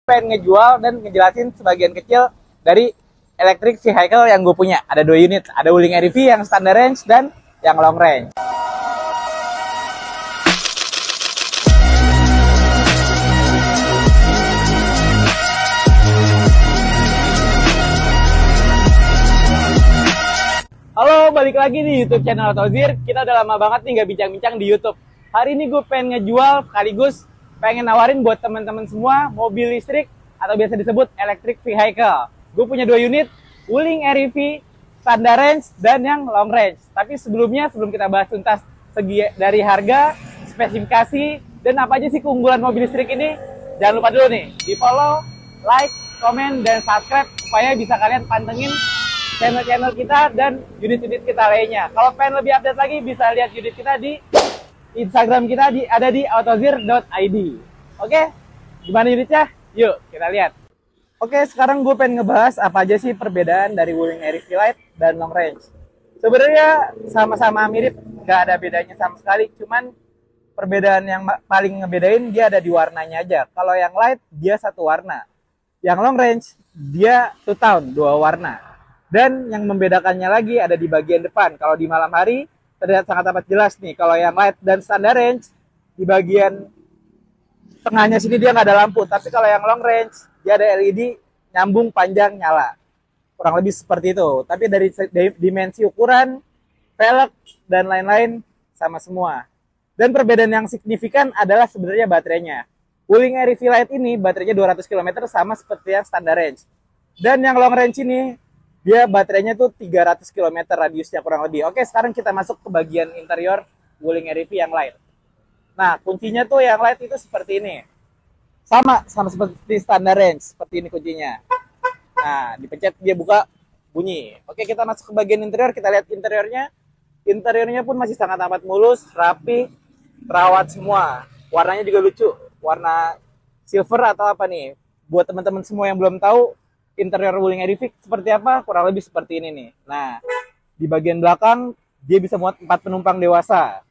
pengen ngejual dan ngejelasin sebagian kecil dari electric vehicle yang gue punya. Ada 2 unit, ada Wuling REV yang standard range dan yang long range. Halo, balik lagi di YouTube channel Autozir. Kita udah lama banget nih nggak bincang-bincang di YouTube. Hari ini gue pengen ngejual sekaligus pengen nawarin buat teman-teman semua mobil listrik atau biasa disebut electric vehicle. Gue punya 2 unit, Wuling REV standard range dan yang long range. Tapi sebelum kita bahas tuntas segi dari harga, spesifikasi, dan apa aja sih keunggulan mobil listrik ini, jangan lupa dulu nih di follow, like, komen, dan subscribe supaya bisa kalian pantengin channel-channel kita dan unit-unit kita lainnya. Kalau pengen lebih update lagi, bisa lihat unit kita di Instagram kita ada di autozir.id. Oke, gimana unitnya? Yuk kita lihat. Oke, sekarang gue pengen ngebahas apa aja sih perbedaan dari Wuling REV Lite dan long range. Sebenarnya sama-sama mirip, nggak ada bedanya sama sekali. Cuman perbedaan yang paling ngebedain dia ada di warnanya aja. Kalau yang Lite dia satu warna, yang long range dia two tone, 2 warna. Dan yang membedakannya lagi ada di bagian depan. Kalau di malam hari terlihat sangat amat jelas nih. Kalau yang Lite dan standard range di bagian tengahnya sini dia nggak ada lampu. Tapi kalau yang long range dia ada LED nyambung panjang nyala. Kurang lebih seperti itu. Tapi dari dimensi ukuran, velg dan lain-lain sama semua. Dan perbedaan yang signifikan adalah sebenarnya baterainya. Wuling REV Lite ini baterainya 200 km sama seperti yang standard range. Dan yang long range ini dia baterainya tuh 300 km radiusnya kurang lebih. Oke, sekarang kita masuk ke bagian interior Wuling REV yang Lite. Nah, kuncinya tuh yang Lite itu seperti ini. Sama seperti standard range, seperti ini kuncinya. Nah, dipencet dia buka, bunyi. Oke, kita masuk ke bagian interior, kita lihat interiornya. Interiornya pun masih sangat amat mulus, rapi, terawat semua. Warnanya juga lucu, warna silver atau apa nih. Buat teman-teman semua yang belum tahu, interior Wuling REV seperti apa? Kurang lebih seperti ini nih. Nah, di bagian belakang dia bisa muat 4 penumpang dewasa.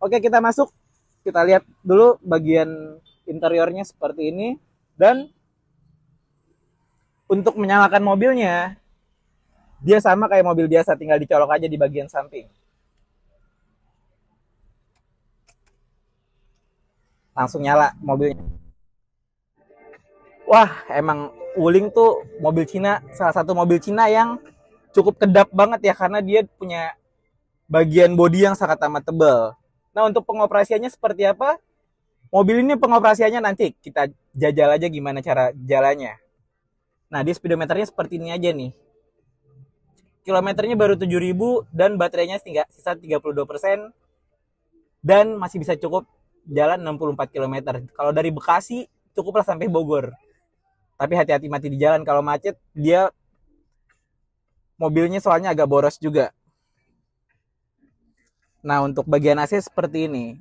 Oke, kita masuk. Kita lihat dulu bagian interiornya seperti ini. Dan untuk menyalakan mobilnya, dia sama kayak mobil biasa, tinggal dicolok aja di bagian samping. Langsung nyala mobilnya. Wah, emang Wuling tuh mobil Cina, salah satu mobil Cina yang cukup kedap banget ya, karena dia punya bagian bodi yang sangat amat tebal. Nah, untuk pengoperasiannya seperti apa? Mobil ini pengoperasiannya nanti kita jajal aja gimana cara jalannya. Nah, dia speedometernya seperti ini aja nih. Kilometernya baru 7.000 dan baterainya sisa 32%. Dan masih bisa cukup jalan 64 km. Kalau dari Bekasi cukuplah sampai Bogor. Tapi hati-hati mati di jalan, kalau macet dia mobilnya soalnya agak boros juga. Nah, untuk bagian AC seperti ini.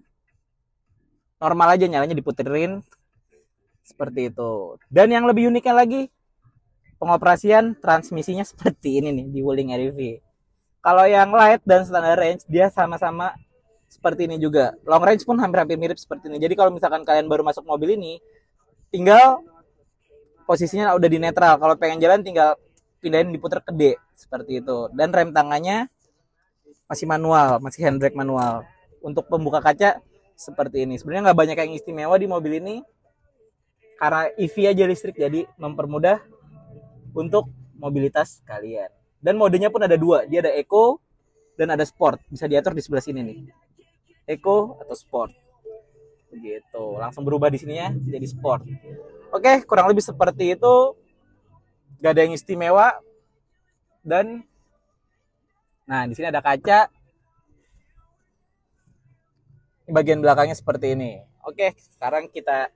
Normal aja, nyalanya diputerin seperti itu. Dan yang lebih uniknya lagi, pengoperasian transmisinya seperti ini nih di Wuling REV. Kalau yang Lite dan standard range dia sama-sama seperti ini juga. Long range pun hampir-hampir mirip seperti ini. Jadi kalau misalkan kalian baru masuk mobil ini, tinggal posisinya udah di netral. Kalau pengen jalan tinggal pindahin diputer ke D seperti itu. Dan rem tangannya masih manual, masih handbrake manual. Untuk pembuka kaca seperti ini. Sebenarnya nggak banyak yang istimewa di mobil ini karena EV aja listrik, jadi mempermudah untuk mobilitas kalian. Dan modenya pun ada 2. Dia ada Eco dan ada Sport. Bisa diatur di sebelah sini nih. Eco atau Sport. Begitu. Langsung berubah di sininya jadi Sport. Oke, kurang lebih seperti itu. Gak ada yang istimewa. Dan nah, di sini ada kaca. Bagian belakangnya seperti ini. Oke, sekarang kita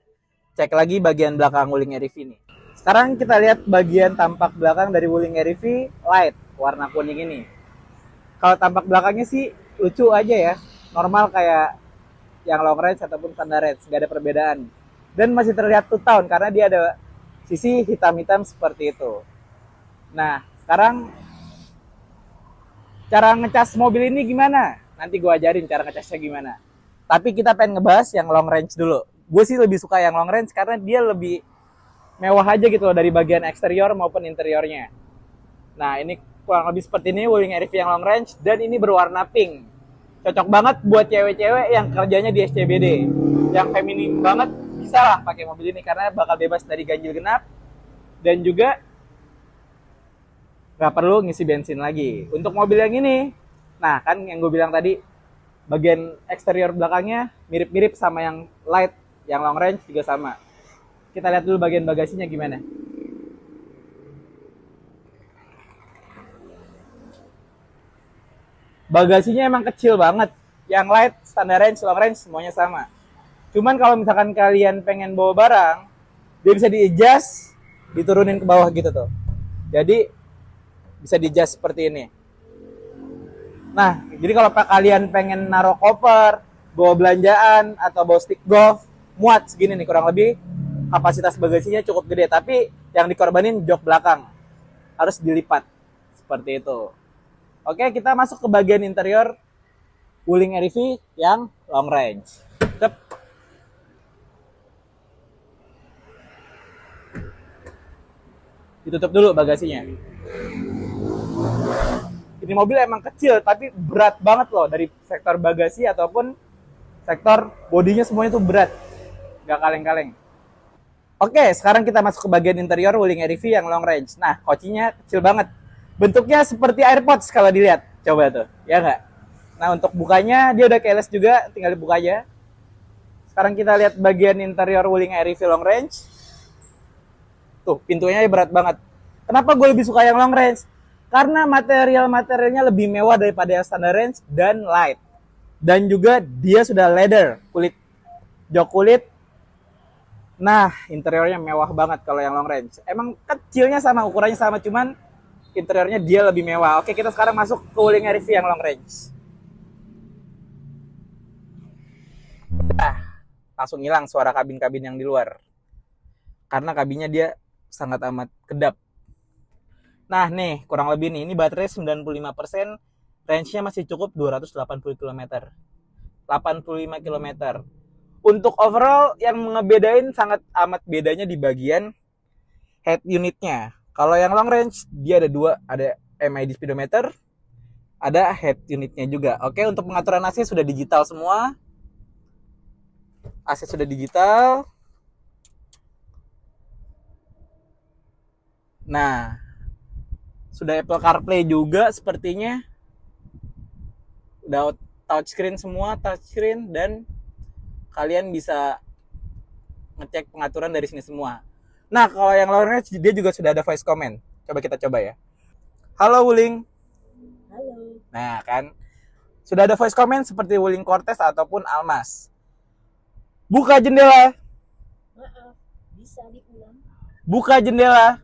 cek lagi bagian belakang Wuling REV ini. Sekarang kita lihat bagian tampak belakang dari Wuling REV Lite warna kuning ini. Kalau tampak belakangnya sih lucu aja ya. Normal kayak yang long range ataupun standard range, gak ada perbedaan. Dan masih terlihat two tone karena dia ada sisi hitam-hitam seperti itu. Nah, sekarang cara ngecas mobil ini gimana? Nanti gue ajarin cara ngecasnya gimana. Tapi kita pengen ngebahas yang long range dulu. Gue sih lebih suka yang long range karena dia lebih mewah aja gitu loh dari bagian eksterior maupun interiornya. Nah, ini kurang lebih seperti ini Wuling RV yang long range, dan ini berwarna pink. Cocok banget buat cewek-cewek yang kerjanya di SCBD. Yang feminim banget bisa lah pakai mobil ini karena bakal bebas dari ganjil genap dan juga nggak perlu ngisi bensin lagi. Untuk mobil yang ini, nah kan yang gue bilang tadi, bagian eksterior belakangnya mirip-mirip sama yang light, yang long range juga sama. Kita lihat dulu bagian bagasinya gimana. Bagasinya emang kecil banget. Yang light, standar range, long range semuanya sama. Cuman kalau misalkan kalian pengen bawa barang, dia bisa di-adjust, diturunin ke bawah gitu tuh. Jadi bisa di-adjust seperti ini. Nah, jadi kalau kalian pengen naruh koper, bawa belanjaan, atau bawa stick golf, muat segini nih kurang lebih. Kapasitas bagasinya cukup gede, tapi yang dikorbanin jok belakang. Harus dilipat. Seperti itu. Oke, kita masuk ke bagian interior Wuling RV yang long range. Cep. Ditutup dulu bagasinya. Ini mobil emang kecil, tapi berat banget loh. Dari sektor bagasi ataupun sektor bodinya semuanya tuh berat. Gak kaleng-kaleng. Oke, sekarang kita masuk ke bagian interior Wuling RV yang long range. Nah, kocinya kecil banget. Bentuknya seperti AirPods kalau dilihat. Coba tuh, ya nggak? Nah, untuk bukanya dia udah keyless juga, tinggal dibuka aja. Sekarang kita lihat bagian interior Wuling RV long range. Tuh, pintunya berat banget. Kenapa gue lebih suka yang long range? Karena materialnya lebih mewah daripada yang standard range dan light. Dan juga dia sudah leather, kulit, jok kulit. Nah, interiornya mewah banget kalau yang long range. Emang kecilnya sama, ukurannya sama, cuman interiornya dia lebih mewah. Oke, kita sekarang masuk ke Wuling RV yang long range. Langsung hilang suara kabin-kabin yang di luar. Karena kabinnya dia sangat amat kedap. Nah, nih, kurang lebih nih, ini baterai 95%, range-nya masih cukup 280 km. 85 km. Untuk overall yang ngebedain sangat amat bedanya di bagian head unitnya. Kalau yang long range dia ada dua, ada MID speedometer, ada head unitnya juga. Oke, untuk pengaturan AC sudah digital semua. AC sudah digital. Nah, sudah Apple CarPlay juga sepertinya. Udah touchscreen semua, touchscreen, dan kalian bisa ngecek pengaturan dari sini semua. Nah, kalau yang long range dia juga sudah ada voice comment. Coba kita coba ya. Halo Wuling. Halo. Nah, kan sudah ada voice comment seperti Wuling Cortez ataupun Almas. Buka jendela. Maaf, bisa diulang? Buka jendela.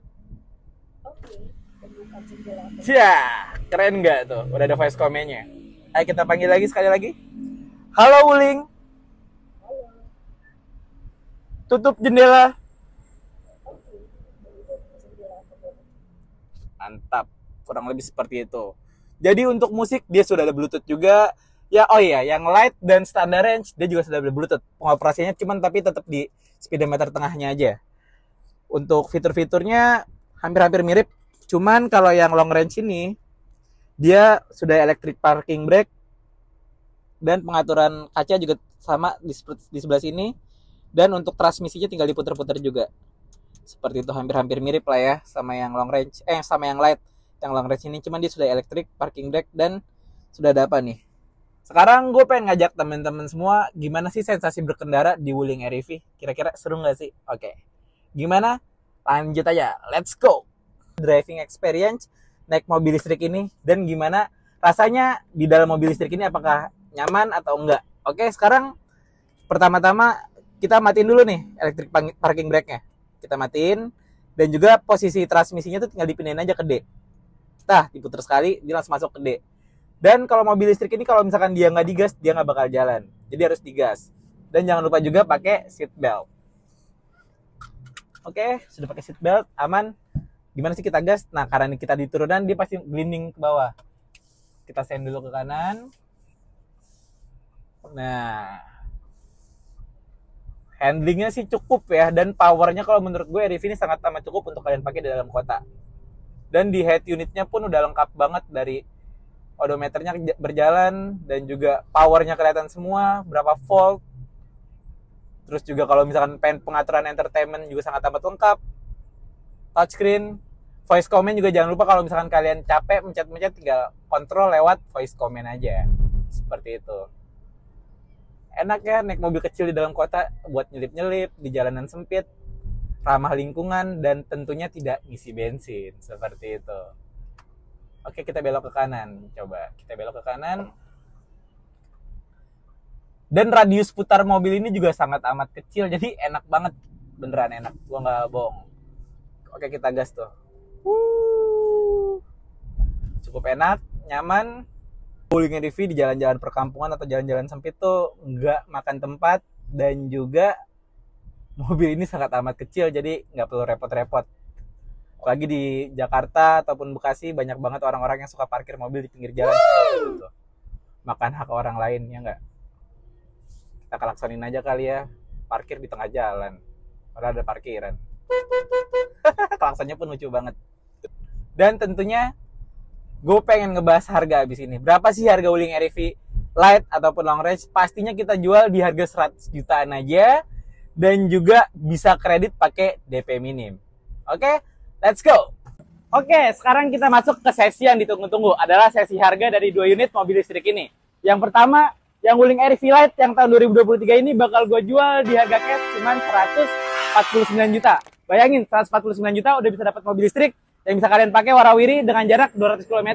Oke, membuka jendela. Cia, keren nggak tuh? Udah ada voice comment-nya. Ayo kita panggil lagi sekali lagi. Halo Wuling. Halo. Tutup jendela. Oke, menutup jendela kembali. Mantap, kurang lebih seperti itu. Jadi untuk musik dia sudah ada Bluetooth juga. Ya, oh iya, yang light dan standard range dia juga sudah ada Bluetooth. Pengoperasiannya cuman tapi tetap di speedometer tengahnya aja. Untuk fitur-fiturnya hampir-hampir mirip. Cuman kalau yang long range ini dia sudah electric parking brake dan pengaturan kaca juga sama di sebelah sini. Dan untuk transmisinya tinggal diputer-puter juga. Seperti itu, hampir-hampir mirip lah ya sama yang long range, sama yang light. Yang long range ini cuman dia sudah electric parking brake dan sudah ada apa nih. Sekarang gue pengen ngajak teman-teman semua gimana sih sensasi berkendara di Wuling RV. Kira-kira seru nggak sih? Oke. Gimana? Lanjut aja. Let's go. Driving experience naik mobil listrik ini dan gimana rasanya di dalam mobil listrik ini, apakah nyaman atau enggak. Oke, sekarang pertama-tama kita matiin dulu nih electric parking brake-nya. Kita matiin dan juga posisi transmisinya tuh tinggal dipindahin aja ke D. Nah, diputar sekali dia langsung masuk ke D. Dan kalau mobil listrik ini kalau misalkan dia nggak digas, dia nggak bakal jalan. Jadi harus digas. Dan jangan lupa juga pakai seat belt. Oke, sudah pakai seat belt, aman. Gimana sih kita gas? Nah, karena kita di turunan, dia pasti gliding ke bawah. Kita send dulu ke kanan. Nah, Handlingnya sih cukup ya, dan powernya kalau menurut gue REV ini sangat amat cukup untuk kalian pakai di dalam kota. Dan di head unitnya pun udah lengkap banget, dari odometernya berjalan dan juga powernya kelihatan semua, berapa volt. Terus juga kalau misalkan pengen pengaturan entertainment juga sangat amat lengkap. Touchscreen, voice command juga jangan lupa, kalau misalkan kalian capek mencet-mencet tinggal kontrol lewat voice command aja. Seperti itu. Enak ya naik mobil kecil di dalam kota buat nyelip-nyelip di jalanan sempit, ramah lingkungan, dan tentunya tidak ngisi bensin. Seperti itu. Oke, kita belok ke kanan. Coba kita belok ke kanan. Dan radius putar mobil ini juga sangat amat kecil, jadi enak banget. Beneran enak, gua nggak bohong. Oke, kita gas tuh. Cukup enak, nyaman. Wuling REV di jalan-jalan perkampungan atau jalan-jalan sempit tuh nggak makan tempat, dan juga mobil ini sangat amat kecil, jadi nggak perlu repot-repot. Apalagi di Jakarta ataupun Bekasi banyak banget orang-orang yang suka parkir mobil di pinggir jalan seperti itu. Makan hak orang lain, ya nggak? Kita kelaksonin aja kali ya, parkir di tengah jalan. Padahal ada parkiran. Klaksonnya pun lucu banget. Dan tentunya gue pengen ngebahas harga abis ini. Berapa sih harga Wuling REV Light ataupun long range? Pastinya kita jual di harga 100 jutaan aja. Dan juga bisa kredit pakai DP minim. Oke, let's go! Oke, sekarang kita masuk ke sesi yang ditunggu-tunggu. Adalah sesi harga dari 2 unit mobil listrik ini. Yang pertama, yang Wuling REV Light yang tahun 2023 ini bakal gue jual di harga cash cuma 149 juta. Bayangin, 149 juta udah bisa dapat mobil listrik yang bisa kalian pakai warawiri dengan jarak 200 km.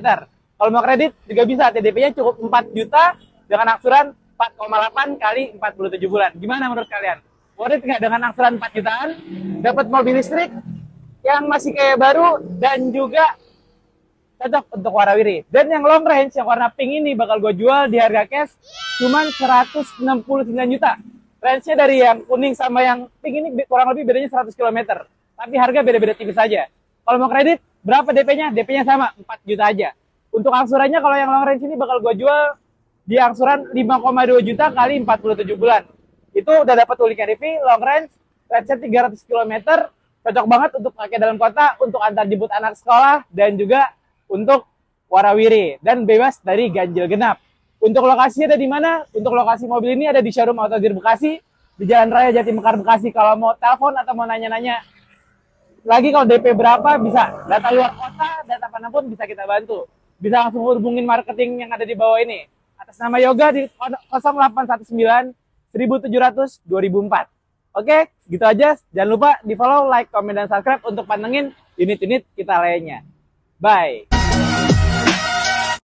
Kalau mau kredit juga bisa, TDP-nya cukup 4 juta dengan angsuran 4,8 kali 47 bulan. Gimana menurut kalian? Worth it nggak dengan angsuran 4 jutaan? Dapat mobil listrik yang masih kayak baru dan juga cocok untuk warawiri. Dan yang long range yang warna pink ini bakal gue jual di harga cash cuman 169 juta. Range-nya dari yang kuning sama yang pink ini kurang lebih bedanya 100 km. Tapi harga beda-beda tipis saja. Kalau mau kredit, berapa DP-nya? DP-nya sama, 4 juta aja. Untuk angsurannya kalau yang long range ini bakal gue jual di angsuran 5,2 juta kali 47 bulan. Itu udah dapat Wuling REV long range, range-nya 300 km. Cocok banget untuk pakai dalam kota, untuk antar jemput anak sekolah, dan juga untuk warawiri. Dan bebas dari ganjil genap. Untuk lokasinya ada di mana? Untuk lokasi mobil ini ada di showroom Autozir Bekasi, di Jalan Raya Jatimekar Bekasi. Kalau mau telepon atau mau nanya-nanya lagi kalau DP berapa, bisa data luar kota, data manapun bisa kita bantu. Bisa langsung hubungin marketing yang ada di bawah ini atas nama Yoga di 0819 1700 2004. Oke, gitu aja. Jangan lupa di follow, like, komen, dan subscribe untuk pantengin unit-unit kita lainnya. Bye.